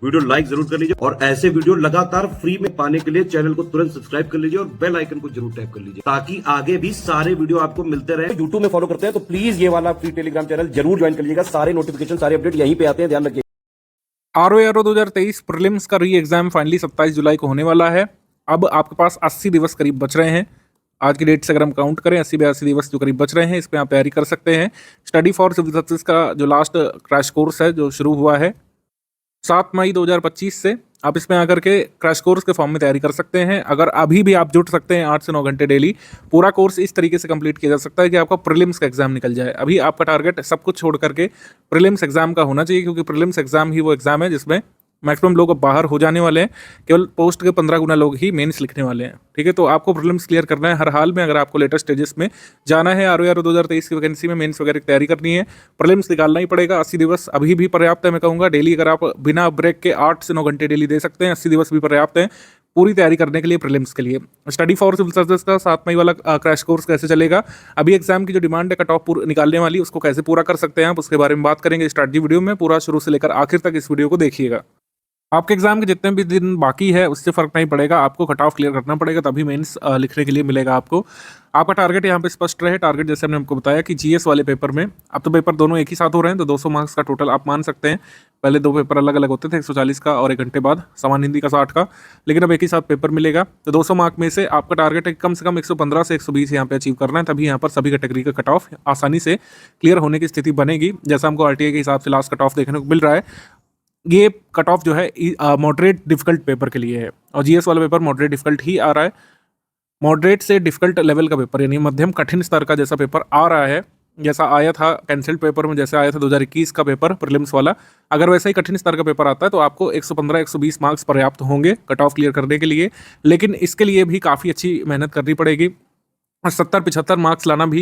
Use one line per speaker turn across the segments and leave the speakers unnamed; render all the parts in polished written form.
Video like जरूर कर लीजिए और ऐसे वीडियो लगातार फ्री में पाने के लिए चैनल को तुरंत सब्सक्राइब कर लीजिए और बेल आइकन को जरूर टैप कर लीजिए ताकि आगे भी सारे वीडियो आपको मिलते रहे। यूट्यूब में फॉलो करते हैं तो प्लीज ये वाला फ्री टेलीग्राम चैनल जरूर ज्वाइन कर लीजिएगा। सारे नोटिफिकेशन सारे अपडेट यहीं पे आते हैं, ध्यान रखिए।
आरओ 2023 प्रीलिम्स का री एग्जाम फाइनली 27 जुलाई को होने वाला है। अब आपके पास 80 दिवस करीब बच रहे हैं। आज की डेट से अगर हम काउंट करें 80-82 दिवस जो करीब बच रहे हैं, इस पर आप तैयारी कर सकते हैं। स्टडी फॉर सिविल सर्विसेज का जो लास्ट क्रैश कोर्स है जो शुरू हुआ है 7 मई 2025 से, आप इसमें आकर के क्रैश कोर्स के फॉर्म में तैयारी कर सकते हैं। अगर अभी भी आप जुट सकते हैं 8 से 9 घंटे डेली, पूरा कोर्स इस तरीके से कंप्लीट किया जा सकता है कि आपका प्रीलिम्स का एग्जाम निकल जाए। अभी आपका टारगेट सब कुछ छोड़ करके प्रीलिम्स एग्जाम का होना चाहिए, क्योंकि प्रीलिम्स एग्जाम ही वो एग्जाम है जिसमें मैक्सिमम लोग अब बाहर हो जाने वाले हैं। केवल पोस्ट के 15 गुना लोग ही मेंस लिखने वाले हैं। ठीक है, तो आपको प्रीलिम्स क्लियर करना है हर हाल में। अगर आपको लेटेस्ट स्टेजेस में जाना है, आरओ 2023 की वैकेंसी में मेंस वगैरह की तैयारी करनी है, प्रीलिम्स निकालना ही पड़ेगा। 80 दिवस अभी भी पर्याप्त है, मैं कहूँगा। डेली अगर आप बिना ब्रेक के 8 से 9 घंटे डेली दे सकते हैं, 80 दिवस भी पर्याप्त है पूरी तैयारी करने के लिए प्रीलिम्स के लिए। स्टडी फॉर सिविल सर्विसेज का 7 मई वाला क्रैश कोर्स कैसे चलेगा, अभी एग्जाम की जो डिमांड है कट ऑफ निकालने वाली, उसको कैसे पूरा कर सकते हैं आप, उसके बारे में बात करेंगे स्ट्रैटेजी वीडियो में। पूरा शुरू से लेकर आखिर तक इस वीडियो को देखिएगा। आपके एग्जाम के जितने भी दिन बाकी है उससे फर्क नहीं पड़ेगा, आपको कट ऑफ क्लियर करना पड़ेगा, तभी मेंस लिखने के लिए मिलेगा आपको। आपका टारगेट यहाँ पे स्पष्ट रहे। टारगेट जैसे हमने आपको बताया कि जीएस वाले पेपर में, अब तो पेपर दोनों एक ही साथ हो रहे हैं, तो 200 मार्क्स का टोटल आप मान सकते हैं। पहले 2 पेपर अलग अलग होते थे, 140 का और 1 घंटे बाद सामान्य हिंदी का 60 का, लेकिन अब एक ही साथ पेपर मिलेगा। तो 200 मार्क में से आपका टारगेट है कम से कम 115 से 120 यहाँ पे अचीव करना है, तभी यहाँ पर सभी कैटेगरी का कट ऑफ आसानी से क्लियर होने की स्थिति बनेगी। जैसा हमको आरटीआई के हिसाब से लास्ट कट ऑफ देखने को मिल रहा है, ये कट ऑफ जो है मॉडरेट डिफिकल्ट पेपर के लिए है, और जीएस वाला पेपर मॉडरेट डिफिकल्ट ही आ रहा है। मॉडरेट से डिफिकल्ट लेवल का पेपर, यानी मध्यम कठिन स्तर का जैसा पेपर आ रहा है, जैसा आया था कैंसल्ड पेपर में, जैसे आया था 2021 का पेपर प्रीलिम्स वाला, अगर वैसा ही कठिन स्तर का पेपर आता है तो आपको 115-120 मार्क्स पर्याप्त होंगे कट ऑफ क्लियर करने के लिए। लेकिन इसके लिए भी काफ़ी अच्छी मेहनत करनी पड़ेगी। 70-75 मार्क्स लाना भी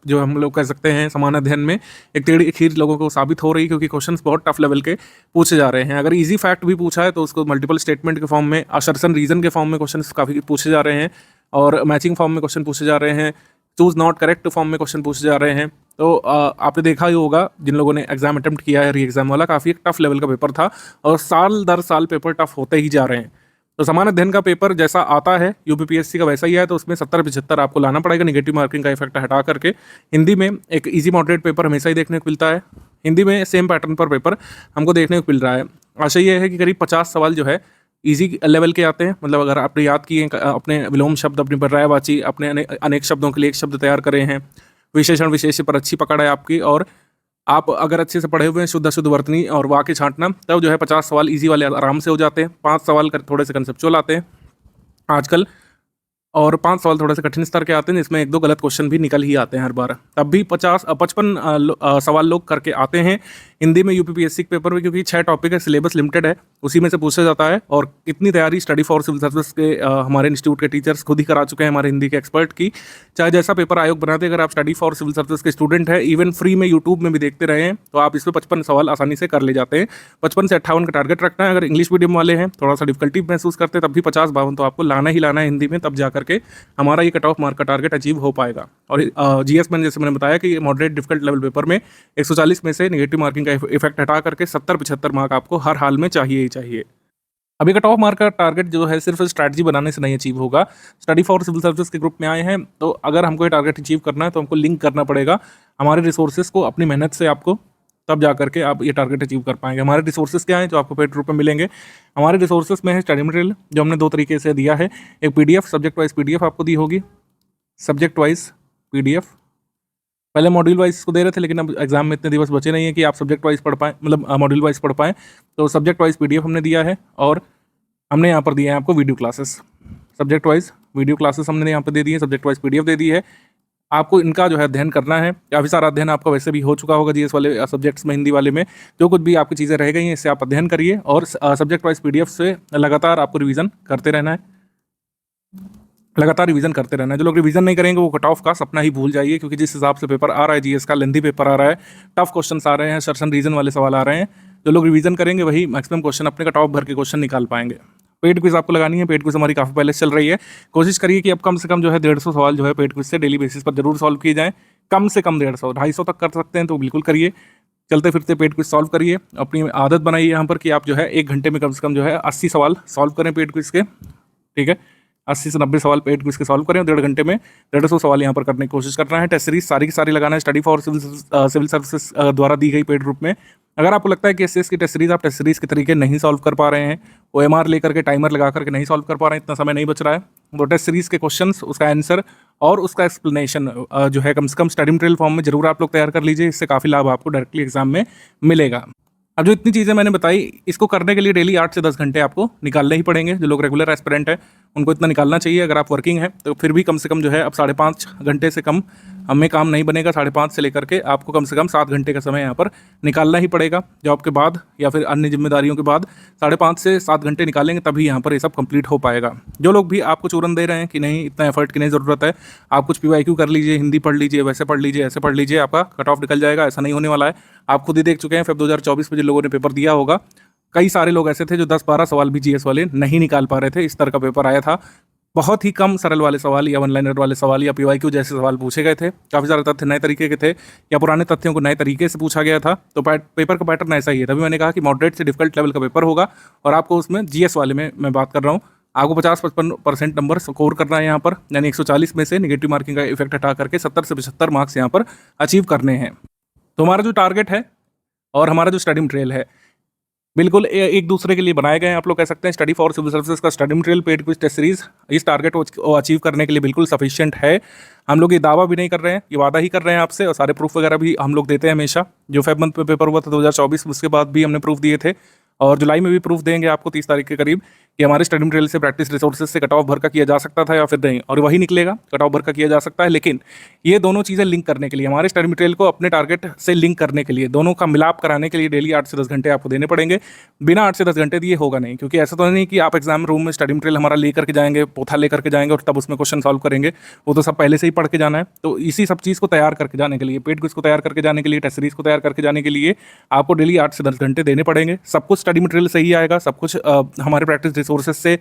जो हम लोग कह सकते हैं समान अध्ययन में एक टेढ़ी खीर लोगों को साबित हो रही है, क्योंकि क्वेश्चंस बहुत टफ लेवल के पूछे जा रहे हैं। अगर इजी फैक्ट भी पूछा है तो उसको मल्टीपल स्टेटमेंट के फॉर्म में, असर्शन रीजन के फॉर्म में क्वेश्चंस काफ़ी पूछे जा रहे हैं, और मैचिंग फॉर्म में क्वेश्चन पूछे जा रहे हैं, चूज नॉट करेक्ट फॉर्म में क्वेश्चन पूछे जा रहे हैं। तो आपने देखा ही होगा जिन लोगों ने एग्जाम अटेम्प्ट किया है, री एग्जाम वाला काफ़ी एक टफ लेवल का पेपर था, और साल दर साल पेपर टफ होते ही जा रहे हैं। तो समान अध्ययन का पेपर जैसा आता है यूपीपीएससी का वैसा ही है, तो उसमें 70-75 आपको लाना पड़ेगा, निगेटिव मार्किंग का इफेक्ट हटा करके। हिंदी में एक इजी मॉडरेट पेपर हमेशा ही देखने को मिलता है, हिंदी में सेम पैटर्न पर पेपर हमको देखने को मिल रहा है। आशा ये है कि करीब 50 सवाल जो है इजी लेवल के आते हैं। मतलब अगर आपने याद किए, अपने विलोम शब्द, अपनी पर्यायवाची, अपने अनेक शब्दों के लिए एक शब्द तैयार करे हैं, विशेषण विशेष्य पर अच्छी पकड़ है आपकी, और आप अगर अच्छे से पढ़े हुए हैं, शुद्ध शुद्ध वर्तनी और वाक्य छांटना, तब जो है 50 सवाल इजी वाले आराम से हो जाते हैं। 5 सवाल थोड़े से कंसेप्चुअल आते हैं आजकल, और 5 सवाल थोड़े से कठिन स्तर के आते हैं, जिसमें 1-2 गलत क्वेश्चन भी निकल ही आते हैं हर बार। तब भी 55 सवाल लोग करके आते हैं हिंदी में यूपीपीएससी के पेपर में, क्योंकि 6 टॉपिक है, सिलेबस लिमिटेड है, उसी में से पूछा जाता है। और इतनी तैयारी स्टडी फॉर सिविल सर्विस के हमारे इंस्टीट्यूट के टीचर्स खुद ही करा चुके हैं, हमारे हिंदी के एक्सपर्ट की। चाहे जैसा पेपर आयोग बनाते, अगर आप स्टडी फॉर सिविल सर्विस के स्टूडेंट हैं, इवन फ्री में यूट्यूब में भी देखते रहे हैं, तो आप इसमें 55 सवाल आसानी से कर ले जाते हैं। 55 से 58 का टारगेट रखना है। अगर इंग्लिश मीडियम वाले हैं, थोड़ा सा डिफिकल्टी महसूस करते हैं, तब भी 50-52 तो आपको लाना ही लाना है हिंदी में, तब जा करके हमारा ये कट ऑफ मार्क का टारगेट अचीव हो पाएगा। और जीएस में जैसे मैंने बताया कि मॉडरेट डिफिकल्ट लेवल पेपर में 140 में से नेगेटिव मार्किंग का इफेक्ट हटा करके 70-75 मार्क आपको हर हाल में चाहिए ही चाहिए। अभी कट ऑफ मार्क का टारगेट जो है सिर्फ स्ट्रैटेजी बनाने से नहीं अचीव होगा। स्टडी फॉर सिविल सर्विस के ग्रुप में आए हैं, तो अगर हमको ये टारगेट अचीव करना है तो हमको लिंक करना पड़ेगा हमारे रिसोर्सेज को अपनी मेहनत से, आपको तब जा करके आप ये टारगेट अचीव कर पाएंगे। हमारे रिसोर्सेज क्या हैं जो आपको पेड रूप में मिलेंगे? हमारे रिसोर्सेज में है स्टडी मटेरियल, जो हमने 2 तरीके से दिया है। एक पीडीएफ, सब्जेक्ट वाइज पीडीएफ आपको दी होगी, सब्जेक्ट वाइज पीडीएफ। पहले मॉड्यूल वाइज इसको दे रहे थे, लेकिन अब एग्जाम में इतने दिवस बचे नहीं है कि आप सब्जेक्ट वाइज पढ़ पाएँ, मतलब मॉड्यूल वाइज पढ़ पाएँ, तो सब्जेक्ट वाइज पीडीएफ हमने दिया है। और हमने यहाँ पर दिए हैं आपको video classes, subject wise video classes हमने यहाँ पर दे दी है, सब्जेक्ट वाइज पीडीएफ दे दी है। आपको इनका जो है अध्ययन करना है। काफ़ी सारा अध्ययन आपका वैसे भी हो चुका होगा जीएस वाले सब्जेक्ट्स में, हिंदी वाले में जो कुछ भी आपकी चीज़ें रह गई हैं, इससे आप अध्ययन करिए, और सब्जेक्ट वाइज पीडीएफ से लगातार आपको रिवीजन करते रहना है, लगातार रिवीजन करते रहना है। जो लोग रिवीजन नहीं करेंगे वो कट ऑफ का सपना ही भूल जाइए, क्योंकि जिस हिसाब से पेपर आ रहा है जीएस का, लेंथी पेपर आ रहा है, टफ क्वेश्चन आ रहे हैं, सर्शन रीजन वाले सवाल आ रहे हैं, जो लोग रिवीजन करेंगे वही मैक्सिमम क्वेश्चन अपने कट ऑफ भर के क्वेश्चन निकाल पाएंगे। पेड क्विज आपको लगानी है, पेड क्विज हमारी काफ़ी पहले चल रही है। कोशिश करिए कि अब कम से कम जो है 150 सवाल जो है पेड क्विज से डेली बेसिस पर जरूर सॉल्व किए जाएँ। कम से कम 150, 250 तक कर सकते हैं तो बिल्कुल करिए। चलते फिरते पेड क्विज सॉल्व करिए। अपनी आदत बनाइए यहाँ पर कि आप जो है 1 घंटे में कम से कम जो है 80 सवाल सॉल्व करें पेड क्विज के, ठीक है। 80 से 90 सवाल पेड क्विज के सॉल्व करें और 1.5 घंटे में 150 सवाल यहाँ पर करने की कोशिश करना है। टेस्ट सीरीज सारी की सारी लगाना है स्टडी फॉर सिविल सर्विसेज द्वारा दी गई पेड ग्रुप में। अगर आपको लगता है कि एसएस की टेस्ट सीरीज आप टेस्ट सीरीज के तरीके नहीं सॉल्व कर पा रहे हैं, ओएमआर लेकर के टाइमर लगा करके नहीं सॉल्व कर पा रहे हैं, इतना समय नहीं बच रहा है, तो टेस्ट सीरीज के क्वेश्चंस, उसका आंसर और उसका एक्सप्लेनेशन जो है कम से कम स्टडी मटेरियल फॉर्म में जरूर आप लोग तैयार कर लीजिए। इससे काफ़ी लाभ आपको डायरेक्टली एग्जाम में मिलेगा। अब जो इतनी चीज़ें मैंने बताई, इसको करने के लिए डेली 8 से 10 घंटे आपको निकालने ही पड़ेंगे। जो लोग रेगुलर एस्पिरेंट है उनको इतना निकालना चाहिए। अगर आप वर्किंग है तो फिर भी कम से कम जो है अब 5.5 घंटे से कम हमें काम नहीं बनेगा। 5.5 से लेकर के आपको कम से कम 7 घंटे का समय यहाँ पर निकालना ही पड़ेगा। जॉब के बाद या फिर अन्य जिम्मेदारियों के बाद 5.5 से 7 घंटे निकालेंगे तभी यहाँ पर ये सब कंप्लीट हो पाएगा। जो लोग भी आपको चूरन दे रहे हैं कि नहीं इतना एफर्ट की नहीं ज़रूरत है, आप कुछ PYQ कर लीजिए, हिंदी पढ़ लीजिए, वैसे पढ़ लीजिए, ऐसे पढ़ लीजिए, आपका कट ऑफ निकल जाएगा, ऐसा नहीं होने वाला है। आप खुद ही देख चुके हैं फेब 2024 में जिन लोगों ने पेपर दिया होगा, कई सारे लोग ऐसे थे जो 10-12 सवाल भी GS वाले नहीं निकाल पा रहे थे। इस तरह का पेपर आया था। बहुत ही कम सरल वाले सवाल या वन लाइनर वाले सवाल या PYQ जैसे सवाल पूछे गए थे। काफ़ी सारे तथ्य नए तरीके के थे या पुराने तथ्यों को नए तरीके से पूछा गया था। तो पेपर का पैटर्न ऐसा ही है। तभी मैंने कहा कि मॉडरेट से डिफिकल्ट लेवल का पेपर होगा और आपको उसमें GS वाले में मैं बात कर रहा हूँ, आपको 50-55% नंबर स्कोर करना है यहाँ पर, यानी 140 में से नेगेटिव मार्किंग का इफेक्ट हटा करके 70 से 75 मार्क्स यहाँ पर अचीव करने हैं। तो हमारा जो टारगेट है और हमारा जो स्टडी मटेरियल है बिल्कुल एक दूसरे के लिए बनाए गए हैं। आप लोग कह सकते हैं स्टडी फॉर सिविल सर्विसेज का study material paid quiz test series इस टारगेट को अचीव करने के लिए बिल्कुल सफिशिएंट है। हम लोग ये दावा भी नहीं कर रहे हैं, ये वादा ही कर रहे हैं आपसे, और सारे प्रूफ वगैरह भी हम लोग देते हैं हमेशा। जो फेब मंथ में पेपर हुआ था 2024 उसके बाद भी हमने प्रूफ दिए थे और जुलाई में भी प्रूफ देंगे आपको 30 तारीख के करीब कि हमारे स्टडी मटेरियल से प्रैक्टिस रिसोर्सेज से कट ऑफ भर का किया जा सकता था या फिर नहीं, और वही निकलेगा, कट ऑफ भर का किया जा सकता है। लेकिन ये दोनों चीज़ें लिंक करने के लिए, हमारे स्टडी मटेरियल को अपने टारगेट से लिंक करने के लिए, दोनों का मिलाप कराने के लिए डेली 8 से 10 घंटे आपको देने पड़ेंगे। बिना 8 से 10 घंटे दिए होगा नहीं, क्योंकि ऐसा तो नहीं कि आप एग्जाम रूम में स्टडी मटेरियल हमारा लेकर के जाएंगे, पोथा लेकर के जाएंगे और तब उसमें क्वेश्चन सॉल्व करेंगे। वो तो सब पहले से ही पढ़ के जाना है। तो इसी सब चीज़ को तैयार करके जाने के लिए, पेड क्विज को तैयार करके जाने के लिए, टेस्ट सीरीज को तैयार करके जाने के लिए आपको डेली 8 से 10 घंटे देने पड़ेंगे। सब कुछ स्टडी मटेरियल से ही आएगा, सब कुछ हमारे प्रैक्टिस रिसोर्सेज से,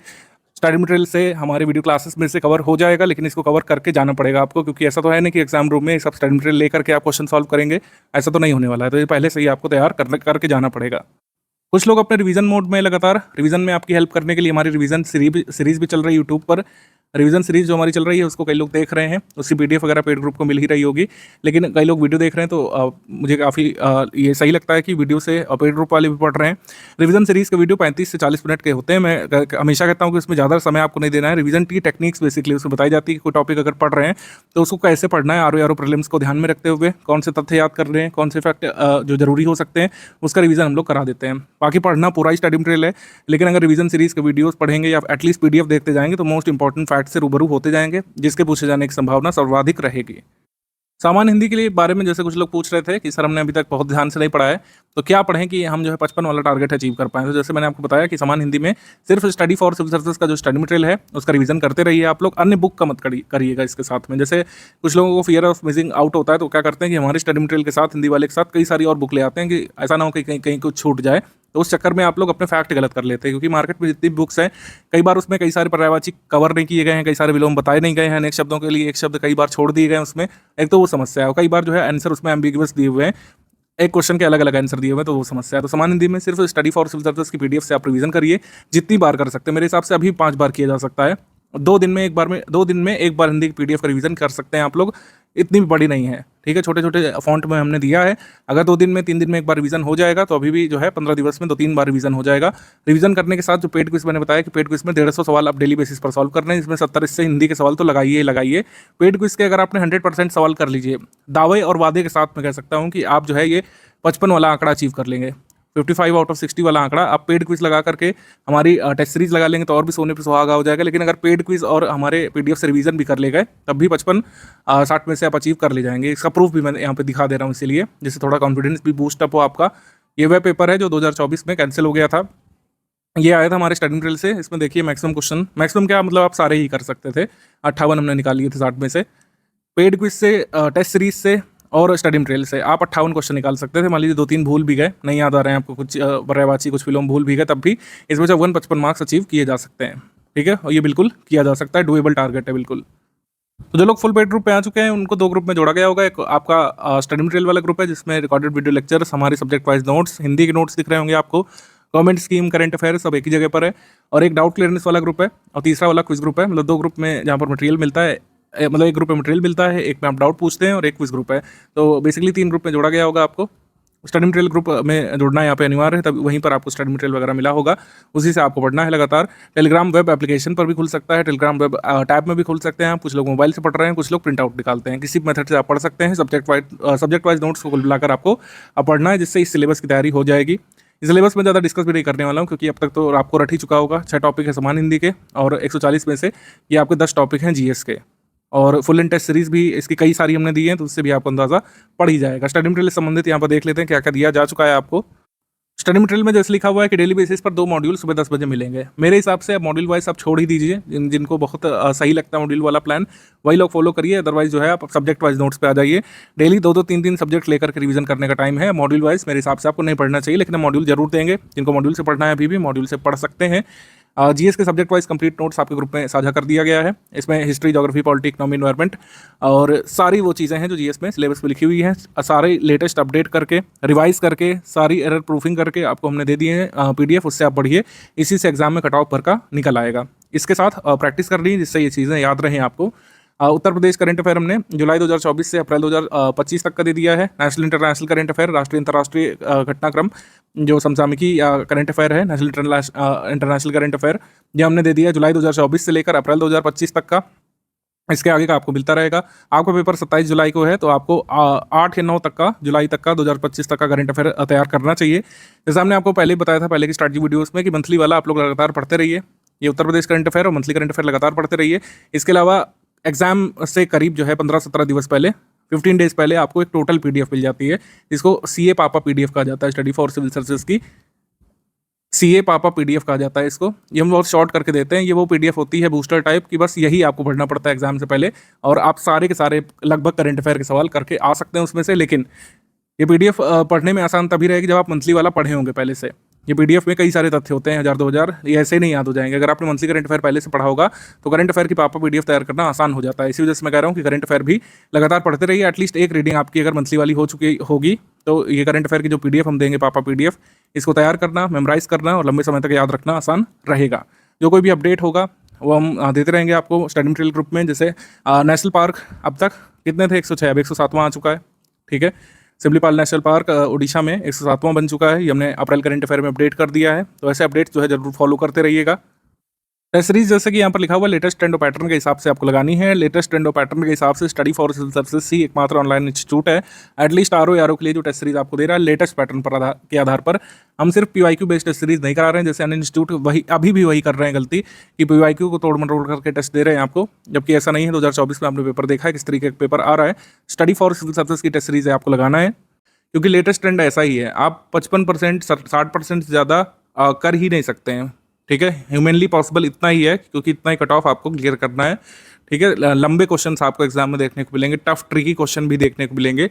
स्टडी मटेरियल से, हमारे वीडियो क्लासेस में से कवर हो जाएगा। लेकिन इसको कवर करके जाना पड़ेगा आपको, क्योंकि ऐसा तो है नहीं कि एग्जाम रूम में सब स्टडी मटेरियल लेकर के आप क्वेश्चन सॉल्व करेंगे, ऐसा तो नहीं होने वाला है। तो ये पहले से ही आपको तैयार करके जाना पड़ेगा। कुछ लोग अपने रिवीजन मोड में, लगातार रिवीजन में आपकी हेल्प करने के लिए हमारी रिवीजन सीरीज भी चल रही है यूट्यूब पर। रिवीजन सीरीज जो हमारी चल रही है उसको कई लोग देख रहे हैं, उसकी PDF वगैरह पेड ग्रुप को मिल ही रही होगी। लेकिन कई लोग वीडियो देख रहे हैं तो मुझे काफ़ी ये सही लगता है कि वीडियो से पेड ग्रुप वाले भी पढ़ रहे हैं। रिवीजन सीरीज के वीडियो 35 से 40 मिनट के होते हैं। मैं हमेशा कहता हूँ कि उसमें ज़्यादा समय आपको नहीं देना है। रिवीजन की टेक्निक्स बेसिकली उसमें बताई जाती है कि कोई टॉपिक अगर पढ़ रहे हैं तो उसको कैसे पढ़ना है, RO प्रीलिम्स को ध्यान में रखते हुए, कौन से तथ्य याद कर रहे हैं, कौन से फैक्ट जो जरूरी हो सकते हैं, उसका रिवीजन हम लोग करा देते हैं। बाकी पढ़ना पूरा ही स्टडी मटेरियल है, लेकिन अगर रिवीजन सीरीज के वीडियोस पढ़ेंगे या एटलीस्ट PDF देखते जाएंगे तो मोस्ट इंपॉर्टेंट फैक्ट से रूबरू होते जाएंगे, जिसके पूछे जाने की संभावना सर्वाधिक रहेगी। सामान्य हिंदी के लिए बारे में जैसे कुछ लोग पूछ रहे थे कि सर हमने अभी तक बहुत ध्यान से नहीं पढ़ा है, तो क्या पढ़ें कि हम जो है 55 वाला टारगेट अचीव कर पाएँ। तो जैसे मैंने आपको बताया कि सामान्य हिंदी में सिर्फ स्टडी फॉर सिविल सर्विसेज का जो स्टडी मटेरियल है उसका रिवीजन करते रहिए आप लोग। अन्य बुक का मत करिएगा इसके साथ में। जैसे कुछ लोगों को फियर ऑफ मिसिंग आउट होता है, तो क्या करते हैं कि हमारे स्टडी मटेरियल के साथ हिंदी वाले के साथ कई सारी और बुक ले आते हैं कि ऐसा ना हो कि कहीं कुछ छूट जाए। तो उस चक्कर में आप लोग अपने फैक्ट गलत कर लेते हैं, क्योंकि मार्केट में जितनी बुक्स हैं कई बार उसमें कई सारे पर्यायवाची कवर नहीं किए गए हैं, कई सारे विलोम बताए नहीं गए हैं, अनेक शब्दों के लिए एक शब्द कई बार छोड़ दिए गए हैं उसमें। एक तो वो समस्या है, और कई बार जो है आंसर उसमें एम्बिगुअस दिए हुए हैं, एक क्वेश्चन के अलग अलग आंसर दिए हुए हैं, तो वो समस्या है। तो सामान्य हिंदी में सिर्फ स्टडी फॉर सिविल सर्विसेज की PDF से आप रिवीजन करिए, जितनी बार कर सकते हैं। मेरे हिसाब से अभी 5 बार किया जा सकता है। 2 दिन में एक बार हिंदी की PDF का रिवीजन कर सकते हैं आप लोग। इतनी भी बड़ी नहीं है, ठीक है। छोटे छोटे फॉन्ट में हमने दिया है। अगर 2 दिन में 3 दिन में एक बार रिवीजन हो जाएगा तो अभी भी जो है 15 दिवस में 2-3 बार रिवीजन हो जाएगा। रिवीजन करने के साथ जो पेड क्विज मैंने बताया कि पेड क्विज में 150 सवाल आप डेली बेसिस पर सॉल्व करने हैं, इसमें 70 इससे हिंदी के सवाल तो लगाइए। पेड क्विज के अगर आपने 100% सवाल कर लीजिए, दावे और वादे के साथ मैं कह सकता हूँ कि आप जो है ये 55 वाला आंकड़ा अचीव कर लेंगे। 55 आउट ऑफ 60 वाला आंकड़ा आप पेड क्विज लगा करके हमारी टेस्ट सीरीज लगा लेंगे तो और भी सोने पे सुहागा हो जाएगा। लेकिन अगर पेड क्विज और हमारे PDF से रिवीजन भी कर ले गए तब भी 55-60 में से आप अचीव कर ले जाएंगे। इसका प्रूफ भी मैं यहाँ पे दिखा दे रहा हूँ, इसीलिए जिससे थोड़ा कॉन्फिडेंस भी बूस्टअप हो आपका। ये वह पेपर है जो 2024 में कैंसिल हो गया था। ये आया था हमारे स्टडी मटेरियल से। इसमें देखिए मैक्सिमम क्वेश्चन, मैक्सिमम क्या मतलब आप सारे ही कर सकते थे, 58 हमने निकाल लिए थे 60 में से। पेड क्विज से, टेस्ट सीरीज से और स्टडी मटेरियल से आप 58 क्वेश्चन निकाल सकते थे। मान लीजिए 2-3 भूल भी गए, नहीं याद आ रहे हैं आपको, कुछ पर्यायवाची कुछ विलोम भूल भी गए, तब भी इसमें से 155 मार्क्स अचीव किए जा सकते हैं, ठीक है। और ये बिल्कुल किया जा सकता है, डुएबल टारगेट है बिल्कुल। तो जो लोग फुल पेड ग्रुप पे आ चुके हैं उनको दो ग्रुप में जोड़ा गया होगा। एक आपका स्टडी मटेरियल वाला ग्रुप है जिसमें रिकॉर्डेड वीडियो लेक्चर्स, हमारे सब्जेक्ट वाइज नोट्स, हिंदी के नोट्स दिख रहे होंगे आपको, गवर्नमेंट स्कीम, करंट अफेयर सब एक ही जगह पर है। और एक डाउट क्लियरनेस वाला ग्रुप है और तीसरा वाला क्विज ग्रुप है। मतलब दो ग्रुप में जहाँ पर मटेरियल मिलता है, मतलब एक ग्रुप में मटेरियल मिलता है, एक में आप डाउट पूछते हैं और एक क्विज ग्रुप है। तो बेसिकली 3 ग्रुप में जोड़ा गया होगा आपको। स्टडी मटेरियल ग्रुप में जुड़ना यहाँ पे अनिवार्य है, तब वहीं पर आपको स्टडी मटेरियल वगैरह मिला होगा, उसी से आपको पढ़ना है लगातार। टेलीग्राम वेब एप्लीकेशन पर भी खुल सकता है, टेलीग्राम वेब टैब में भी खुल सकते हैं आप। कुछ लोग मोबाइल से पढ़ रहे हैं, कुछ लोग प्रिंट आउट निकालते हैं, किसी मेथड से आप पढ़ सकते हैं। सब्जेक्ट वाइज नोट्स को कुल मिलाकर आपको पढ़ना है, जिससे इस सिलेबस की तैयारी हो जाएगी। इस सिलेबस में ज़्यादा डिस्कस भी नहीं करने वाला हूँ क्योंकि अब तक तो आपको रट ही चुका होगा। 6 टॉपिक है समान हिंदी के और 140 में से ये आपके 10 टॉपिक हैं जीएस के। और फुल एंड टेस्ट सीरीज भी इसकी कई सारी हमने दी हैं, तो उससे भी आपको अंदाजा पड़ ही जाएगा। स्टडी मटेरियल से संबंधित यहाँ पर देख लेते हैं क्या क्या दिया जा चुका है आपको। स्टडी मटेरियल में जैसे लिखा हुआ है कि डेली बेसिस पर 2 मॉड्यूल सुबह 10 बजे मिलेंगे। मेरे हिसाब से अब मॉड्यूल वाइज आप छोड़ ही दीजिए, जिनको बहुत सही लगता है मॉड्यूल वाला प्लान वही लोग फॉलो करिए। अदरवाइज जो है आप सब्जेक्ट वाइज नोट्स पे आ जाइए। डेली 2-2, 3-3 सब्जेक्ट लेकर के रिवीजन करने का टाइम है। मॉड्यूल वाइज मेरे हिसाब से आपको नहीं पढ़ना चाहिए, लेकिन मॉड्यूल जरूर देंगे। जिनको मॉड्यूल से पढ़ना है अभी भी मॉड्यूल से पढ़ सकते हैं। जीएस के सब्जेक्ट वाइज कंप्लीट नोट्स आपके ग्रुप में साझा कर दिया गया है। इसमें history, geography, polity, economy, environment और सारी वो चीज़ें हैं जो जीएस में सिलेबस में लिखी हुई हैं, सारे लेटेस्ट अपडेट करके, रिवाइज करके, सारी एरर प्रूफिंग करके आपको हमने दे दिए हैं पीडीएफ। उससे आप पढ़िए, इसी से एग्जाम में कट ऑफ भर का निकल आएगा। इसके साथ प्रैक्टिस कर लीजिए जिससे ये चीज़ें याद रहें आपको। उत्तर प्रदेश करंट अफेयर हमने जुलाई 2024 से अप्रैल 2025 तक का दे दिया है। नेशनल इंटरनेशनल करंट अफेयर, राष्ट्रीय अंतर्राष्ट्रीय घटनाक्रम जो समसामयिकी करंट अफेयर है, नेशनल इंटरनेशनल करंट अफेयर, ये हमने दे दिया है जुलाई 2024 से लेकर अप्रैल 2025 तक का। इसके आगे का आपको मिलता रहेगा। आपका पेपर 27 जुलाई को है, तो आपको 8 या 9 तक का, जुलाई तक का 2025 तक का करंट अफेयर तैयार करना चाहिए। जैसे हमने आपको पहले बताया था पहले की स्ट्रैटेजी वीडियोस में कि मंथली वाला आप लोग लगातार पढ़ते रहिए। ये उत्तर प्रदेश करंट अफेयर और मंथली करंट अफेयर लगातार पढ़ते रहिए। इसके अलावा एग्जाम से करीब जो है 15-17 दिवस पहले, 15 डेज पहले आपको एक टोटल पीडीएफ मिल जाती है, जिसको सीए पापा पीडीएफ कहा जाता है। स्टडी फॉर सिविल सर्विसेज की सीए पापा पीडीएफ कहा जाता है इसको। ये हम बहुत शॉर्ट करके देते हैं। ये वो पीडीएफ होती है बूस्टर टाइप की, बस यही आपको पढ़ना पड़ता है एग्जाम से पहले, और आप सारे के सारे लगभग करंट अफेयर के सवाल करके आ सकते हैं उसमें से। लेकिन ये पीडीएफ पढ़ने में आसान तभी रहेगी जब आप मंथली वाला पढ़े होंगे पहले से। ये पीडीएफ में कई सारे तथ्य होते हैं, 1000-2000, ये ऐसे ही नहीं याद हो जाएंगे। अगर आपने मंथली करंट अफेयर पहले से पढ़ा होगा तो करंट अफेयर की पापा पीडीएफ तैयार करना आसान हो जाता है। इसी वजह से मैं कह रहा हूँ कि करंट अफेयर भी लगातार पढ़ते रहिए। एटलीस्ट एक रीडिंग आपकी अगर मंथली वाली हो चुकी होगी तो ये करंट अफेयर की जो पीडीएफ हम देंगे पापा पीडीएफ, इसको तैयार करना, मेमोराइज करना और लंबे समय तक याद रखना आसान रहेगा। जो कोई भी अपडेट होगा वो हम देते रहेंगे आपको स्टडी मटेरियल ग्रुप में। जैसे नेशनल पार्क अब तक कितने थे, 106, अब 107वां आ चुका है। ठीक है, सिमलीपाल नेशनल पार्क उड़ीसा में 107वां बन चुका है। ये हमने अप्रैल करंट अफेयर में अपडेट कर दिया है। तो ऐसे अपडेट्स जो है जरूर फॉलो करते रहिएगा। टेस्ट सीरीज जैसे कि यहाँ पर लिखा हुआ लेटेस्ट ट्रेंड और पैटर्न के हिसाब से आपको लगानी है। लेटेस्ट ट्रेंड और पैटर्न के हिसाब से स्टडी फॉर सिविल सर्विसेज ही एकमात्र ऑनलाइन इंस्टीट्यूट है एटलीस्ट आरओ के लिए जो टेस्ट सीरीज आपको दे रहा है लेटेस्ट पैटर्न पर के आधार पर। हम सिर्फ पीवाईक्यू बेस्ड टेस्ट सीरीज नहीं करा रहे हैं, जैसे अन्य इंस्टीट्यूट वही अभी भी वही कर रहे हैं गलती कि पीवाईक्यू को तोड़ मरोड़ करके टेस्ट दे रहे हैं आपको, जबकि ऐसा नहीं है। 2024 में आपने पेपर देखा है किस तरीके का पेपर आ रहा है। स्टडी फॉर सिविल सर्विसेज की टेस्ट सीरीज है आपको लगाना है, क्योंकि लेटेस्ट ट्रेंड ऐसा ही है। आप 55%, 60% से ज़्यादा कर ही नहीं सकते हैं। ठीक है, ह्यूमनली पॉसिबल इतना ही है, क्योंकि इतना ही कट ऑफ आपको क्लियर करना है। ठीक है, लंबे क्वेश्चंस आपको एग्जाम में देखने को मिलेंगे, टफ ट्रिकी क्वेश्चन भी देखने को मिलेंगे।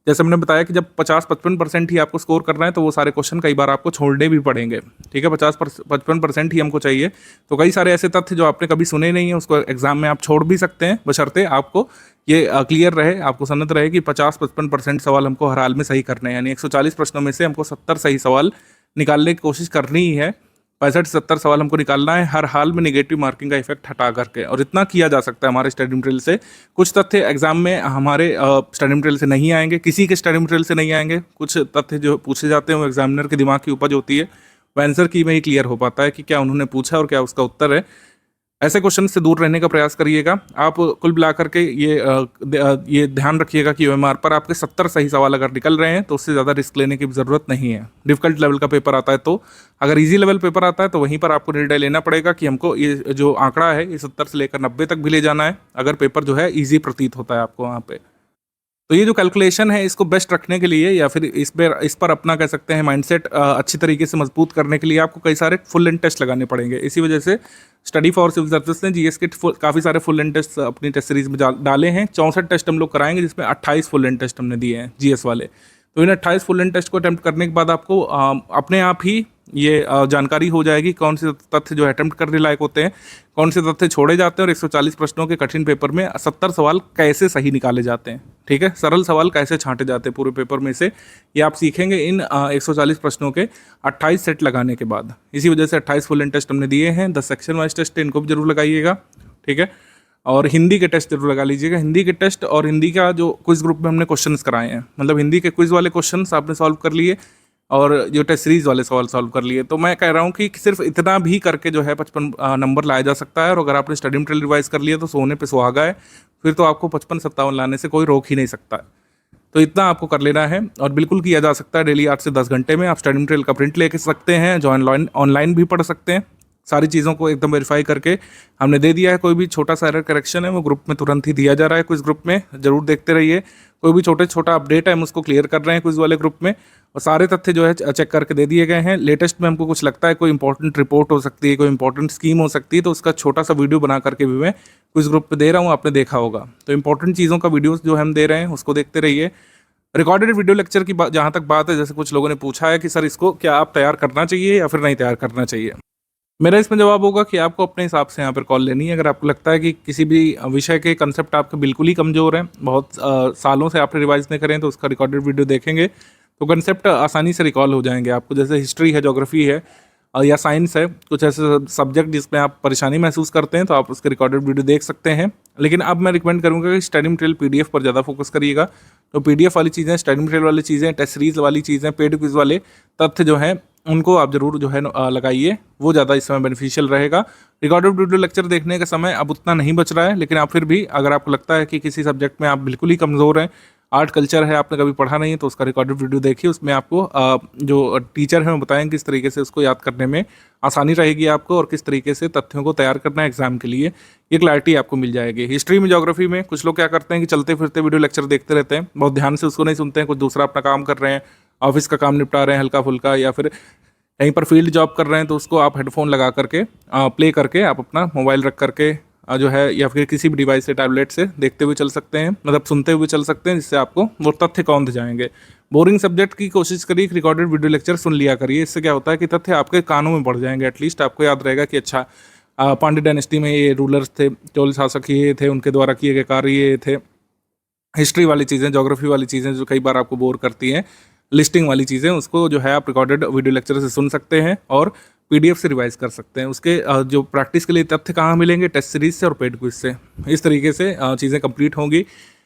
जैसे मैंने बताया कि जब 50-55% ही आपको स्कोर करना है तो वो सारे क्वेश्चन कई बार आपको छोड़ने भी पड़ेंगे। ठीक है, 50-55% ही हमको चाहिए। तो कई सारे ऐसे तथ्य जो आपने कभी सुने नहीं है उसको एग्जाम में आप छोड़ भी सकते हैं, बशर्ते आपको ये क्लियर रहे, आपको सन्नत रहे कि 50-55% सवाल हमको हर हाल में सही करने हैं। यानी 140 प्रश्नों में से हमको 70 सही सवाल निकालने की कोशिश करनी ही है। 65-70 सवाल हमको निकालना है हर हाल में, निगेटिव मार्किंग का इफेक्ट हटा करके। और इतना किया जा सकता है हमारे स्टडी मटेरियल से। कुछ तथ्य एग्जाम में हमारे स्टडी मटेरियल से नहीं आएंगे, किसी के स्टडी मटेरियल से नहीं आएंगे। कुछ तथ्य जो पूछे जाते हैं वो एग्जामिनर के दिमाग की उपज होती है, वो आंसर की में ही क्लियर हो पाता है कि क्या उन्होंने पूछा और क्या उसका उत्तर है। ऐसे क्वेश्चन से दूर रहने का प्रयास करिएगा। आप कुल मिला करके ये ध्यान रखिएगा कि ओएमआर पर आपके 70 सही सवाल अगर निकल रहे हैं तो उससे ज़्यादा रिस्क लेने की ज़रूरत नहीं है। डिफिकल्ट लेवल का पेपर आता है तो, अगर इजी लेवल पेपर आता है तो वहीं पर आपको निर्णय लेना पड़ेगा कि हमको ये जो आंकड़ा है ये 70 से लेकर 90 तक भी ले जाना है, अगर पेपर जो है ईजी प्रतीत होता है आपको वहाँ पे। तो ये जो कैलकुलेशन है इसको बेस्ट रखने के लिए या फिर इस पर अपना कह सकते हैं माइंडसेट अच्छी तरीके से मजबूत करने के लिए आपको कई सारे फुल एंड टेस्ट लगाने पड़ेंगे। इसी वजह से स्टडी फॉर सिविल सर्विसेज ने जीएस के काफ़ी सारे फुल एंड टेस्ट अपनी टेस्ट सीरीज में डाले हैं। 64 टेस्ट हम लोग कराएंगे, जिसमें 28 फुल एंड टेस्ट हमने दिए हैं जीएस वाले। तो इन 28 फुल एंड टेस्ट को अटेम्प्ट करने के बाद आपको अपने आप ही ये जानकारी हो जाएगी कौन से तथ्य जो है अटेम्प्ट करने लायक होते हैं, कौन से तथ्य छोड़े जाते हैं, और 140 प्रश्नों के कठिन पेपर में 70 सवाल कैसे सही निकाले जाते हैं। ठीक है, सरल सवाल कैसे छांटे जाते हैं पूरे पेपर में से, ये आप सीखेंगे इन 140 प्रश्नों के 28 सेट लगाने के बाद। इसी वजह से 28 फुल एंड टेस्ट हमने दिए हैं। 10 सेक्शन वाइज टेस्ट है, इनको भी जरूर लगाइएगा। ठीक है, और हिंदी के टेस्ट जरूर लगा लीजिएगा। हिंदी के टेस्ट और हिंदी का जो क्विज ग्रुप में हमने क्वेश्चंस कराए हैं, मतलब हिंदी के क्विज वाले क्वेश्चंस आपने सॉल्व कर लिए और जो टेस्ट सीरीज वाले सवाल सॉल्व कर लिए। तो मैं कह रहा हूँ कि सिर्फ इतना भी करके जो है 55 नंबर लाया जा सकता है। और अगर आपने स्टडी मटेरियल रिवाइज कर लिया तो सोने पे सुहागा है, फिर तो आपको 55-57 लाने से कोई रोक ही नहीं सकता है। तो इतना आपको कर लेना है और बिल्कुल किया जा सकता है। डेली 8 से 10 घंटे में आप स्टडी मटेरियल का प्रिंट लेके सकते हैं, जो ऑनलाइन भी पढ़ सकते हैं। सारी चीज़ों को एकदम वेरीफाई करके हमने दे दिया है। कोई भी छोटा सा एरर करेक्शन है वो ग्रुप में तुरंत ही दिया जा रहा है, क्विज ग्रुप में जरूर देखते रहिए। कोई भी छोटा अपडेट है हम उसको क्लियर कर रहे हैं क्विज वाले ग्रुप में, और सारे तथ्य जो है चेक करके दे दिए गए हैं। लेटेस्ट में हमको कुछ लगता है कोई इंपॉर्टेंट रिपोर्ट हो सकती है, कोई इंपॉर्टेंट स्कीम हो सकती है, तो उसका छोटा सा वीडियो बना करके भी मैं क्विज ग्रुप पे दे रहा हूँ, आपने देखा होगा। तो इंपॉर्टेंट चीज़ों का वीडियोस जो हम दे रहे हैं उसको देखते रहिए। रिकॉर्डेड वीडियो लेक्चर की जहाँ तक बात है, जैसे कुछ लोगों ने पूछा है कि सर इसको क्या आप तैयार करना चाहिए या फिर नहीं तैयार करना चाहिए, मेरा इसमें जवाब होगा कि आपको अपने हिसाब से यहाँ पर कॉल लेनी है। अगर आपको लगता है कि किसी भी विषय के कंसेप्ट आपके बिल्कुल ही कमज़ोर हैं, बहुत सालों से आपने रिवाइज नहीं करें, तो उसका रिकॉर्डेड वीडियो देखेंगे तो कंसेप्ट आसानी से रिकॉल हो जाएंगे आपको। जैसे हिस्ट्री है, ज्योग्राफी है या साइंस है, कुछ ऐसे सब्जेक्ट जिसमें आप परेशानी महसूस करते हैं, तो आप उसके रिकॉर्डेड वीडियो देख सकते हैं। लेकिन अब मैं रिकमेंड करूँगा कि स्टडी मटेरियल PDF पर ज़्यादा फोकस करिएगा। तो PDF वाली चीज़ें, स्टडी मटेरियल वाली चीज़ें, टेस्ट सीरीज वाली चीज़ें, पेड क्विज वाले तथ्य जो हैं उनको आप जरूर जो है लगाइए, वो ज़्यादा इस समय बेनिफिशियल रहेगा। रिकॉर्डेड वीडियो लेक्चर देखने का समय अब उतना नहीं बच रहा है, लेकिन आप फिर भी अगर आपको लगता है कि किसी सब्जेक्ट में आप बिल्कुल ही कमज़ोर हैं, आर्ट कल्चर है आपने कभी पढ़ा नहीं है, तो उसका रिकॉर्डेड वीडियो देखिए। उसमें आपको जो टीचर हैं वो बताएंगे किस तरीके से उसको याद करने में आसानी रहेगी आपको, और किस तरीके से तथ्यों को तैयार करना है एग्जाम के लिए, ये क्लैरिटी आपको मिल जाएगी। हिस्ट्री में, ज्योग्राफी में कुछ लोग क्या करते हैं कि चलते फिरते वीडियो लेक्चर देखते रहते हैं, बहुत ध्यान से उसको नहीं सुनते हैं, कुछ दूसरा अपना काम कर रहे हैं, ऑफिस का काम निपटा रहे हैं हल्का फुल्का, या फिर कहीं पर फील्ड जॉब कर रहे हैं, तो उसको आप हेडफोन लगा करके प्ले करके आप अपना मोबाइल रख करके जो है, या फिर किसी भी डिवाइस से, टैबलेट से देखते हुए चल सकते हैं, मतलब सुनते हुए चल सकते हैं, जिससे आपको वो तथ्य कौंध जाएंगे। बोरिंग सब्जेक्ट की कोशिश करिए कि रिकॉर्डेड वीडियो लेक्चर सुन लिया करिए। इससे क्या होता है कि तथ्य आपके कानों में बढ़ जाएंगे, एटलीस्ट आपको याद रहेगा कि अच्छा पांड्य डायनेस्टी में ये रूलर्स थे, चोल शासक ये थे, उनके द्वारा किए गए कार्य ये थे। हिस्ट्री वाली चीज़ें, ज्योग्राफी वाली चीज़ें जो कई बार आपको बोर करती हैं, लिस्टिंग वाली चीज़ें, उसको जो है आप रिकॉर्डेड वीडियो लेक्चर से सुन सकते हैं और PDF से रिवाइज कर सकते हैं। उसके जो प्रैक्टिस के लिए तथ्य कहाँ मिलेंगे, टेस्ट सीरीज से और पेड क्विज से। इस तरीके से चीज़ें कंप्लीट होंगी।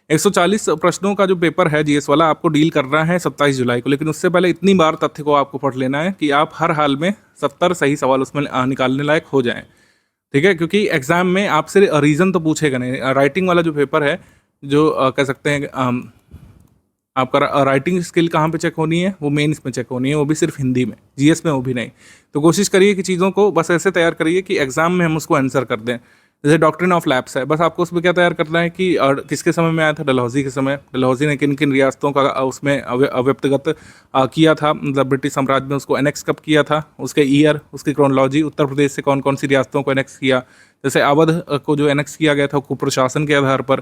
140 प्रश्नों का जो पेपर है GS वाला आपको डील करना है 27 जुलाई को, लेकिन उससे पहले इतनी बार तथ्य को आपको पढ़ लेना है कि आप हर हाल में 70 सही सवाल उसमें निकालने लायक हो जाएं। ठीक है, क्योंकि एग्जाम में आपसे रीज़न तो पूछेगा नहीं। राइटिंग वाला जो पेपर है, जो कह सकते हैं आपका राइटिंग स्किल कहाँ पे चेक होनी है, वो मेंस में चेक होनी है, वो भी सिर्फ हिंदी में, GS में वो भी नहीं। तो कोशिश करिए कि चीज़ों को बस ऐसे तैयार करिए कि एग्जाम में हम उसको आंसर कर दें। जैसे डॉक्ट्रिन ऑफ लैप्स है, बस आपको उसमें क्या तैयार करना है कि किसके समय में आया था, डलहौजी के समय, डलहौजी ने किन किन रियासतों का उसमें व्यक्तिगत किया था, मतलब ब्रिटिश साम्राज्य में उसको एनेक्स कब किया था, उसके ईयर, उसकी क्रोनोलॉजी, उत्तर प्रदेश से कौन कौन सी रियासतों को एनेक्स किया। जैसे अवध को जो एनेक्स किया गया था कुप्रशासन के आधार पर,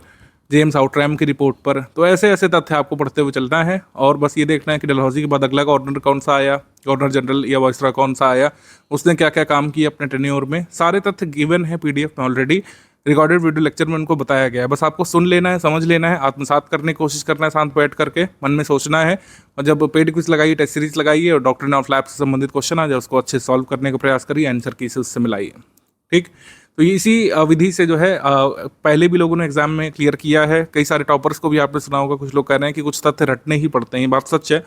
जेम्स आउटरैम की रिपोर्ट पर। तो ऐसे ऐसे तथ्य आपको पढ़ते हुए चलना है, और बस ये देखना है कि डलहौजी के बाद अगला गवर्नर कौन सा आया, गवर्नर जनरल या वाइसरॉय कौन सा आया, उसने क्या क्या काम किया अपने टेन्योर में। सारे तथ्य गिवन है PDF में ऑलरेडी, रिकॉर्डेड वीडियो लेक्चर में उनको बताया गया है। बस आपको सुन लेना है, समझ लेना है, आत्मसात करने की कोशिश करना है, शांत बैठ करके मन में सोचना है, और जब पेड क्विज लगाइए, टेस्ट सीरीज लगाइए और डॉक्ट्रिन ऑफ लैप्स से संबंधित क्वेश्चन आ जाए उसको अच्छे से सॉल्व करने का प्रयास करिए, आंसर की से उससे मिलाइए। ठीक, तो इसी विधि से जो है पहले भी लोगों ने एग्जाम में क्लियर किया है। कई सारे टॉपर्स को भी आपने सुना होगा, कुछ लोग कह रहे हैं कि कुछ तथ्य रटने ही पड़ते हैं, ये बात सच है।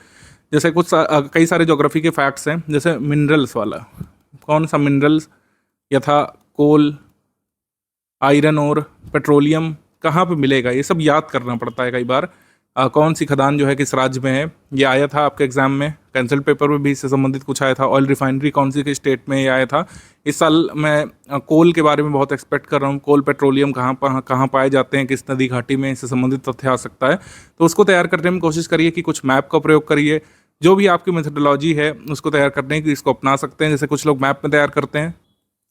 जैसे कुछ कई सारे ज्योग्राफी के फैक्ट्स हैं, जैसे मिनरल्स वाला, कौन सा मिनरल्स, यथा कोल, आयरन और पेट्रोलियम कहाँ पे मिलेगा, ये सब याद करना पड़ता है कई बार। कौन सी खदान जो है किस राज्य में है, ये आया था आपके एग्जाम में, कैंसल पेपर में भी इससे संबंधित कुछ आया था। ऑयल रिफाइनरी कौन सी के स्टेट में ये आया था। इस साल मैं कोल के बारे में बहुत एक्सपेक्ट कर रहा हूँ, कोल पेट्रोलियम कहाँ पाए जाते हैं, किस नदी घाटी में, इससे संबंधित तथ्य आ सकता है। तो उसको तैयार करने में कोशिश करिए कि कुछ मैप का प्रयोग करिए, जो भी आपकी मेथोडोलॉजी है उसको तैयार करने की, इसको अपना सकते हैं। जैसे कुछ लोग मैप में तैयार करते हैं,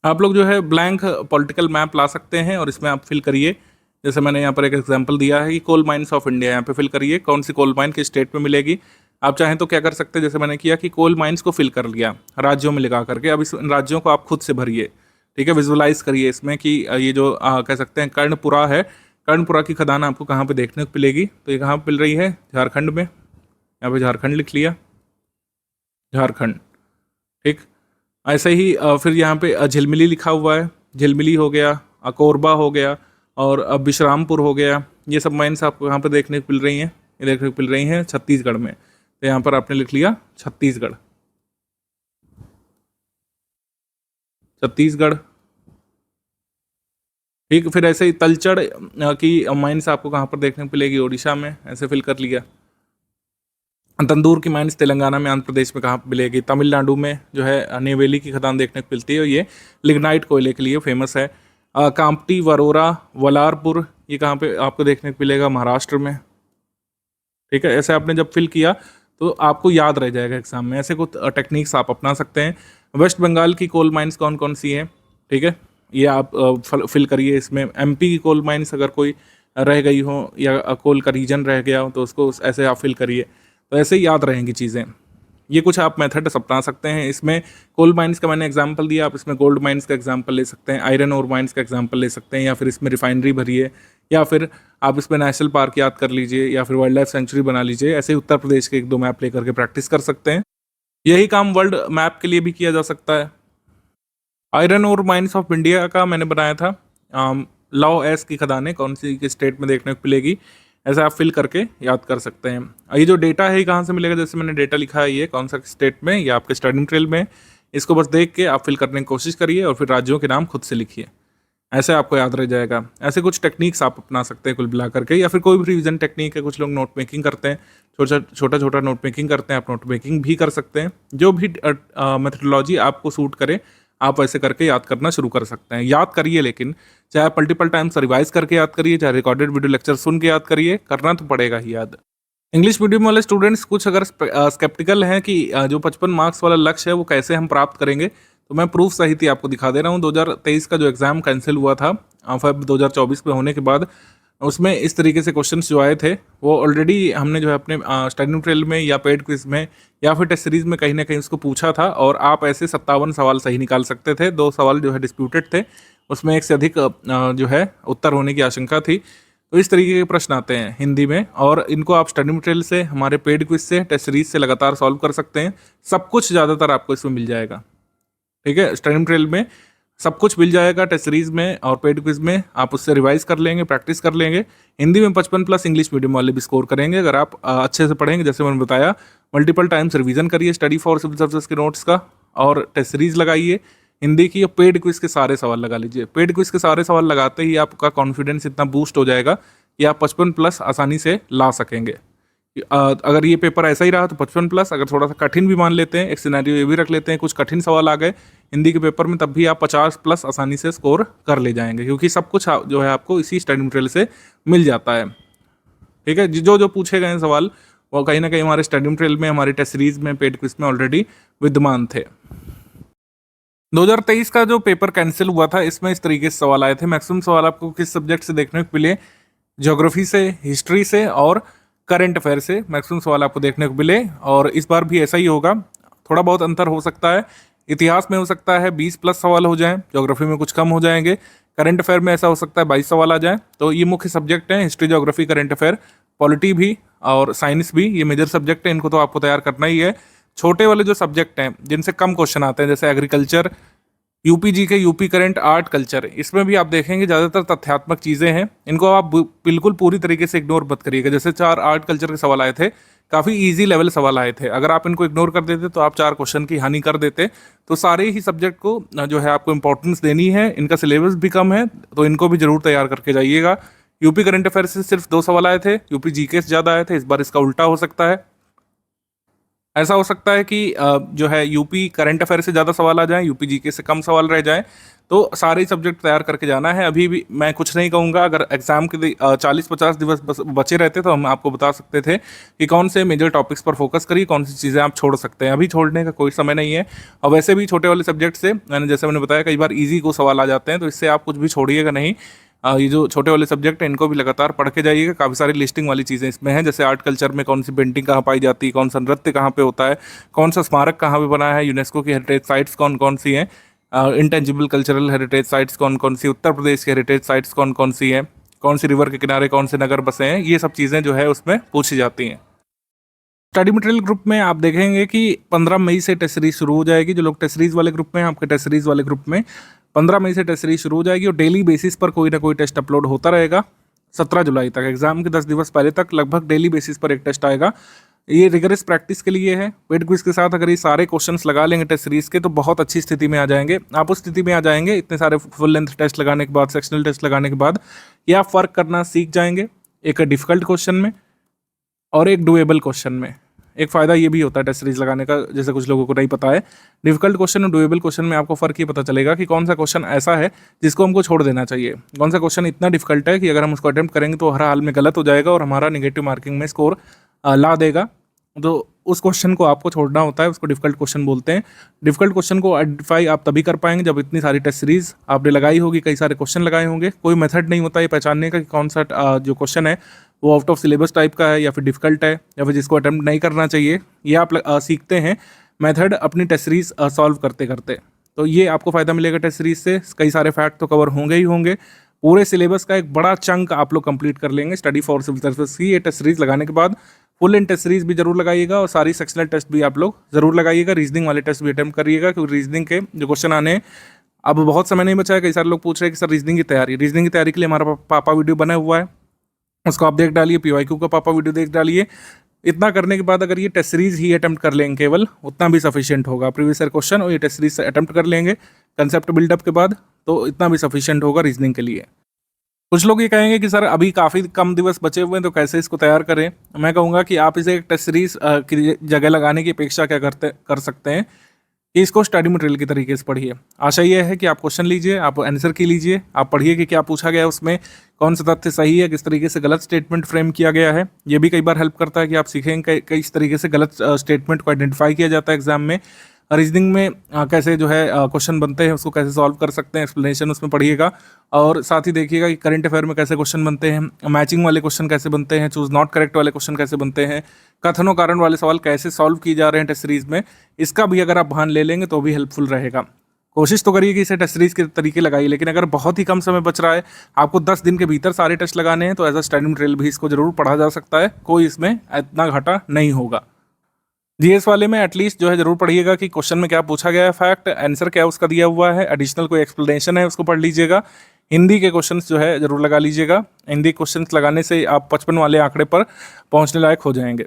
आप लोग जो है ब्लैंक पॉलिटिकल मैप ला सकते हैं और इसमें आप फिल करिए। जैसे मैंने यहाँ पर एक एग्जांपल दिया है कि कोल माइंस ऑफ इंडिया, यहाँ पे फिल करिए कौन सी कोल माइन किस स्टेट में मिलेगी, आप चाहें तो क्या कर सकते हैं, जैसे मैंने किया कि कोल माइंस को फिल कर लिया राज्यों में लगा करके, अब इस राज्यों को आप खुद से भरिए। ठीक है, विजुअलाइज करिए इसमें कि ये जो कह सकते हैं कर्णपुरा है, कर्णपुरा की खदान आपको कहाँ पे देखने को मिलेगी, तो ये कहाँ पे मिल रही है, झारखंड में। यहाँ पे झारखंड लिख लिया, झारखंड। ठीक, ऐसे ही फिर यहाँ पे झिलमिली लिखा हुआ है, झिलमिली हो गया, कोरबा हो गया, और विश्रामपुर हो गया। ये सब माइंस आपको यहाँ पे देखने को मिल रही हैं, ये देखने को मिल रही हैं छत्तीसगढ़ में। तो यहाँ पर आपने लिख लिया छत्तीसगढ़, छत्तीसगढ़। ठीक, फिर ऐसे ही तलचड़ की माइंस आपको कहाँ पर देखने को मिलेगी, ओडिशा में, ऐसे फिल कर लिया। तंदूर की माइंस तेलंगाना में, आंध्र प्रदेश में कहाँ पर मिलेगी, तमिलनाडु में जो है नेवेली की खदान देखने को मिलती है, और ये लिग्नाइट कोयले के लिए फेमस है। कांपटी, वरोरा, वलारपुर, ये कहाँ पे आपको देखने को मिलेगा, महाराष्ट्र में। ठीक है, ऐसे आपने जब फिल किया तो आपको याद रह जाएगा एग्जाम में। ऐसे कुछ टेक्निक्स आप अपना सकते हैं। वेस्ट बंगाल की कोल माइंस कौन कौन सी हैं, ठीक है, ये आप फिल करिए इसमें। एमपी की कोल माइंस अगर कोई रह गई हो या कोल का रीजन रह गया हो तो उसको ऐसे आप फिल करिए, तो ऐसे ही याद रहेंगी चीज़ें। ये कुछ आप मेथड अपना सकते हैं। इसमें कोल माइंस का मैंने एग्जांपल दिया, आप इसमें गोल्ड माइंस का एग्जांपल ले सकते हैं, आयरन और माइंस का एग्जांपल ले सकते हैं, या फिर इसमें रिफाइनरी भरिए, या फिर आप इसमें नेशनल पार्क याद कर लीजिए, या फिर वाइल्ड लाइफ सेंचुरी बना लीजिए। ऐसे ही उत्तर प्रदेश के 1-2 मैप लेकर के प्रैक्टिस कर सकते हैं। यही काम वर्ल्ड मैप के लिए भी किया जा सकता है। आयरन और माइंस ऑफ इंडिया का मैंने बनाया था, लॉ एस की खदानें कौन सी किस स्टेट में देखने को मिलेगी, ऐसे आप फिल करके याद कर सकते हैं। ये जो डेटा है कहाँ से मिलेगा, जैसे मैंने डेटा लिखा है ये कौन सा स्टेट में, या आपके स्टडी मटेरियल में, इसको बस देख के आप फिल करने की कोशिश करिए और फिर राज्यों के नाम खुद से लिखिए, ऐसे आपको याद रह जाएगा। ऐसे कुछ टेक्निक्स आप अपना सकते हैं कुल मिला करके, या फिर कोई भी रिवीजन टेक्निक है। कुछ लोग नोट मेकिंग करते हैं, छोटा छोटा नोट मेकिंग करते हैं, आप नोट मेकिंग भी कर सकते हैं। जो भी मेथडोलॉजी आपको सूट करे आप ऐसे करके याद करना शुरू कर सकते हैं। याद करिए, लेकिन चाहे आप मल्टीपल टाइम्स रिवाइज करके याद करिए, चाहे रिकॉर्डेड वीडियो लेक्चर सुन के याद करिए, करना तो पड़ेगा ही याद। इंग्लिश मीडियम वाले स्टूडेंट्स कुछ अगर स्केप्टिकल हैं कि जो 55 मार्क्स वाला लक्ष्य है वो कैसे हम प्राप्त करेंगे, तो मैं प्रूफ सहित ही आपको दिखा दे रहा हूँ। 2023 का जो एग्ज़ाम कैंसिल हुआ था फेब 2024 में होने के बाद, उसमें इस तरीके से क्वेश्चंस जो आए थे वो ऑलरेडी हमने जो है अपने स्टडी मटेरियल में या पेड क्विज में या फिर टेस्ट सीरीज में कहीं ना कहीं उसको पूछा था, और आप ऐसे 57 सवाल सही निकाल सकते थे। 2 सवाल जो है डिस्प्यूटेड थे, उसमें 1 से अधिक जो है उत्तर होने की आशंका थी। तो इस तरीके के प्रश्न आते हैं हिंदी में, और इनको आप स्टडी मटेरियल से, हमारे पेड क्विज से, टेस्ट सीरीज से लगातार सॉल्व कर सकते हैं। सब कुछ ज़्यादातर आपको इसमें मिल जाएगा। ठीक है, स्टडी मटेरियल में सब कुछ मिल जाएगा, टेस्ट सीरीज में और पेड क्विज में आप उससे रिवाइज कर लेंगे, प्रैक्टिस कर लेंगे। हिंदी में 55+ इंग्लिश मीडियम वाले भी स्कोर करेंगे अगर आप अच्छे से पढ़ेंगे। जैसे मैंने बताया, मल्टीपल टाइम्स रिवीजन करिए स्टडी फॉर सिविल सर्विसेज के नोट्स का, और टेस्ट सीरीज लगाइए हिंदी की, और पेड क्विज के सारे सवाल लगा लीजिए। पेड क्विज के सारे सवाल लगाते ही आपका कॉन्फिडेंस इतना बूस्ट हो जाएगा कि आप 55+ आसानी से ला सकेंगे। अगर ये पेपर ऐसा ही रहा तो 55+, अगर थोड़ा सा कठिन भी मान लेते हैं, एक सिनेरियो ये भी रख लेते हैं कुछ कठिन सवाल आ गए हिंदी के पेपर में, तब भी आप 50+ आसानी से स्कोर कर ले जाएंगे, क्योंकि सब कुछ जो है आपको इसी स्टडी मटेरियल से मिल जाता है। ठीक है, जो जो पूछे गए सवाल वो कहीं ना कहीं हमारे स्टडी मटेरियल में, हमारे टेस्ट सीरीज में, पेड क्विज में ऑलरेडी विद्यमान थे। 2023 का जो पेपर कैंसिल हुआ था, इसमें इस तरीके से सवाल आए थे। मैक्सिमम सवाल आपको किस सब्जेक्ट से देखने को मिले, ज्योग्राफी से, हिस्ट्री से और करंट अफेयर से मैक्सिमम सवाल आपको देखने को मिले। और इस बार भी ऐसा ही होगा, थोड़ा बहुत अंतर हो सकता है। इतिहास में हो सकता है 20+ सवाल हो जाएं, ज्योग्राफी में कुछ कम हो जाएंगे, करंट अफेयर में ऐसा हो सकता है 22 सवाल आ जाएं। तो ये मुख्य सब्जेक्ट हैं, history, geography, current affair, polity भी और साइंस भी, ये मेजर सब्जेक्ट है, इनको तो आपको तैयार करना ही है। छोटे वाले जो सब्जेक्ट हैं जिनसे कम क्वेश्चन आते हैं, जैसे एग्रीकल्चर, यूपी जी के, यूपी करंट, आर्ट, कल्चर, इसमें भी आप देखेंगे ज़्यादातर तथ्यात्मक चीज़ें हैं, इनको आप बिल्कुल पूरी तरीके से इग्नोर मत करिएगा। जैसे 4 आर्ट कल्चर के सवाल आए थे, काफ़ी इजी लेवल सवाल आए थे, अगर आप इनको इग्नोर कर देते तो आप 4 क्वेश्चन की हानि कर देते। तो सारे ही सब्जेक्ट को जो है आपको इंपॉर्टेंस देनी है, इनका सिलेबस भी कम है, तो इनको भी जरूर तैयार करके जाइएगा। यूपी करंट अफेयर से सिर्फ 2 सवाल आए थे, यूपी जीके से ज़्यादा आए थे, इस बार इसका उल्टा हो सकता है। ऐसा हो सकता है कि जो है यूपी करंट अफेयर से ज़्यादा सवाल आ जाएं, यूपी जीके से कम सवाल रह जाएं, तो सारे ही सब्जेक्ट तैयार करके जाना है। अभी भी मैं कुछ नहीं कहूँगा, अगर एग्जाम के 40-50 दिवस बचे रहते तो हम आपको बता सकते थे कि कौन से मेजर टॉपिक्स पर फोकस करिए, कौन सी चीज़ें आप छोड़ सकते हैं। अभी छोड़ने का कोई समय नहीं है। और वैसे भी छोटे वाले सब्जेक्ट से जैसे मैंने बताया, कई बार ईजी को सवाल आ जाते हैं, तो इससे आप कुछ भी छोड़िएगा नहीं। ये जो छोटे वाले सब्जेक्ट हैं इनको भी लगातार पढ़ के जाइएगा। काफ़ी सारी लिस्टिंग वाली चीज़ें इसमें हैं, जैसे आर्ट कल्चर में कौन सी पेंटिंग कहाँ पाई जाती है, कौन सा नृत्य कहाँ पे होता है, कौन सा स्मारक कहाँ पे बना है, यूनेस्को की हेरिटेज साइट्स कौन कौन सी हैं, इंटेंजिबल कल्चरल हेरिटेज साइट्स कौन कौन सी, उत्तर प्रदेश की हेरिटेज साइट्स कौन कौन सी हैं, कौन सी रिवर के किनारे कौन से नगर बसे हैं, ये सब चीज़ें जो है उसमें पूछी जाती हैं। स्टडी मटेरियल ग्रुप में आप देखेंगे कि 15 मई से टेस्ट सीरीज शुरू हो जाएगी। जो लोग टेस्ट सीरीज वाले ग्रुप में हैं, आपके टेस्ट सीरीज वाले ग्रुप में 15 मई से टेस्ट सीरीज शुरू हो जाएगी और डेली बेसिस पर कोई ना कोई टेस्ट अपलोड होता रहेगा 17 जुलाई तक। एग्जाम के 10 दिवस पहले तक लगभग डेली बेसिस पर एक टेस्ट आएगा। ये रिगरस प्रैक्टिस के लिए है। पेड क्विज के साथ अगर ये सारे क्वेश्चंस लगा लेंगे टेस्ट सीरीज के तो बहुत अच्छी स्थिति में आ जाएंगे। आप उस स्थिति में आ जाएंगे इतने सारे फुल लेंथ टेस्ट लगाने के बाद, सेक्शनल टेस्ट लगाने के बाद, या आप फ़र्क करना सीख जाएंगे एक डिफ़िकल्ट क्वेश्चन में और एक डुएबल क्वेश्चन में। एक फ़ायदा ये भी होता है टेस्ट सीरीज लगाने का, जैसे कुछ लोगों को नहीं पता है, डिफिकल्ट क्वेश्चन और डुएबल क्वेश्चन में आपको फ़र्क ये पता चलेगा कि कौन सा क्वेश्चन ऐसा है जिसको हमको छोड़ देना चाहिए, कौन सा क्वेश्चन इतना डिफिकल्ट है कि अगर हम उसको अटेम्प्ट करेंगे तो हर हाल में गलत हो जाएगा और हमारा निगेटिव मार्किंग में स्कोर ला देगा। तो उस क्वेश्चन को आपको छोड़ना होता है, उसको डिफिकल्ट क्वेश्चन बोलते हैं। डिफिकल्ट क्वेश्चन को आइडेंटिफाई आप तभी कर पाएंगे जब इतनी सारी टेस्ट सीरीज आपने लगाई होगी, कई सारे क्वेश्चन लगाए होंगे। कोई मेथड नहीं होता ये पहचानने का कि कौन सा जो क्वेश्चन है वो आउट ऑफ सिलेबस टाइप का है या फिर डिफिकल्ट है या फिर जिसको अटेम्प्ट नहीं करना चाहिए। ये आप सीखते हैं मेथड अपनी टेस्ट सीरीज सॉल्व करते करते। तो ये आपको फ़ायदा मिलेगा टेस्ट सीरीज से। कई सारे फैक्ट तो कवर होंगे ही होंगे। पूरे सिलेबस का एक बड़ा चंक आप लोग कंप्लीट कर लेंगे स्टडी फॉर सिविल सर्विसेज की ये टेस्ट सीरीज लगाने के बाद। फुल इन टेस्ट सीरीज भी जरूर लगाइएगा और सारी सेक्शनल टेस्ट भी आप लोग जरूर लगाइएगा। रीजनिंग वाले टेस्ट भी अटेम्प्ट करिएगा क्योंकि रीजनिंग के जो क्वेश्चन आने हैं अब बहुत समय नहीं बचा है। कई सारे लोग पूछ रहे हैं कि सर रीजनिंग की तैयारी के लिए हमारा पापा वीडियो बना हुआ है, उसको आप देख डालिए। PYQ का पापा वीडियो देख डालिए। इतना करने के बाद अगर ये टेस्ट सीरीज ही अटेम्प्ट कर लेंगे केवल, उतना भी सफिशिएंट होगा। प्रीवियस ईयर क्वेश्चन और ये टेस्ट सीरीज से अटेम्प्ट कर लेंगे कंसेप्ट बिल्डअप के बाद, तो इतना भी सफिशिएंट होगा रीजनिंग के लिए। कुछ लोग ये कहेंगे कि सर अभी काफ़ी कम दिवस बचे हुए हैं तो कैसे इसको तैयार करें। मैं कहूँगा कि आप इसे एक टेस्ट सीरीज की जगह लगाने की अपेक्षा क्या कर सकते हैं कि इसको स्टडी मटेरियल के तरीके से पढ़िए। आशा ये है कि आप क्वेश्चन लीजिए, आप आंसर की लीजिए, आप पढ़िए कि क्या पूछा गया है, उसमें कौन सा तथ्य सही है, किस तरीके से गलत स्टेटमेंट फ्रेम किया गया है। ये भी कई बार हेल्प करता है कि आप सीखेंगे किस तरीके से गलत स्टेटमेंट को आइडेंटिफाई किया जाता है एग्जाम में। रीजनिंग में कैसे जो है क्वेश्चन बनते हैं, उसको कैसे सॉल्व कर सकते हैं, एक्सप्लेनेशन उसमें पढ़िएगा। और साथ ही देखिएगा कि करंट अफेयर में कैसे क्वेश्चन बनते हैं, मैचिंग वाले क्वेश्चन कैसे बनते हैं, चूज नॉट करेक्ट वाले क्वेश्चन कैसे बनते हैं, कथनों कारण वाले सवाल कैसे सॉल्व किए जा रहे हैं टेस्ट सीरीज में। इसका भी अगर आप भान ले लेंगे तो भी हेल्पफुल रहेगा। कोशिश तो करिए कि इसे टेस्ट सीरीज के तरीके लगाइए, लेकिन अगर बहुत ही कम समय बच रहा है, आपको 10 दिन के भीतर सारे टेस्ट लगाने हैं, तो एज अ स्टडी मटेरियल भी इसको जरूर पढ़ा जा सकता है। कोई इसमें इतना घाटा नहीं होगा। जीएस वाले में एटलीस्ट जो है जरूर पढ़िएगा कि क्वेश्चन में क्या पूछा गया है, फैक्ट आंसर क्या उसका दिया हुआ है, एडिशनल कोई एक्सप्लेनेशन है उसको पढ़ लीजिएगा। हिंदी के क्वेश्चंस जो है जरूर लगा लीजिएगा। हिंदी क्वेश्चंस लगाने से आप 55 वाले आंकड़े पर पहुंचने लायक हो जाएंगे।